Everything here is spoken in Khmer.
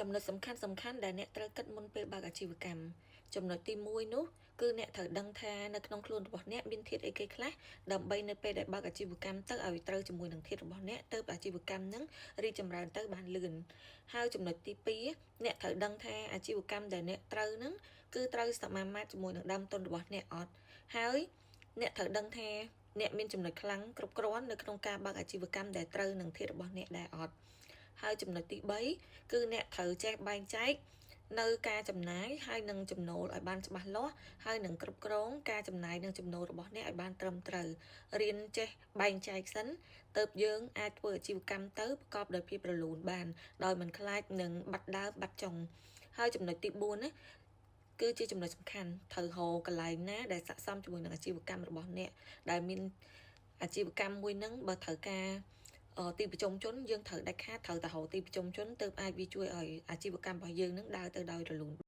ចំណុចសំខាន់ដែលអ្នកត្រូវគិតមុនពេលបើកអាជីវកម្មចំណុចទី1នោះគឺអ្នកត្រូវដឹងថានៅក្នុងខ្លួនរបស់អ្នកមានធាតុអីគេខ្លះដើម្បីនៅពេលដែលបើកអាជីវកម្មទៅឲ្យត្រូវជាមួយនឹងធាតុរបស់អ្នកទៅអាជីវកម្មនឹងរីកចម្រើនទៅបានលឿនហើយចំណុចទី2អ្នកត្រូវដឹងថាអាជីវកម្មដែលអ្នកត្រូវនឹងគឺត្រូវសមាមាត្រជាមួយនឹងដើមទុនរបស់អ្នកអត់ហើយអ្នកត្រូវដឹងថាអ្នកមានចំណុចខ្លាំងគ្រប់គ្រាន់នៅក្នុងការបើកអាជីវកម្មដែលត្រូវនឹងធាតុរបស់អ្នកដែរអត់ហើយចំណុចទី3គឺអ្នកត្រូវចេះបែងចែកនៅការចំណាយហើយនឹងចំណូលឲ្យបានច្បាស់លាស់ហើយនឹងគ្រប់គ្រងការចំណាយនិងចំណូលរបស់អ្នកឲ្យបានត្រឹមត្រូវរៀនចេះបែងចែកសិនទៅយើងអាចធ្វើអាជីវកម្មទៅប្រកបដោយភាពរលូនបានដោយមិនខ្លាចនឹងបាត់ដើមបាត់ចុងហើយចំណុចទី4ណាគឺជាចំណុចសំខាន់ត្រូវហៅកន្លែងណាដែលស័ក្តិសមជាមួយនឹងអាជីវកម្មរបស់អ្នកដែលមានអាជីវកម្មមួយហ្នឹងបើត្រូវការទីប្រជុំជនយើងត្រូវដាច់ខាតត្រូវទៅរកទីប្រជុំជនទើបអាចវាជួយឲ្យអាជីវកម្មរបស់យើងនឹងដើរទៅដោយរលូន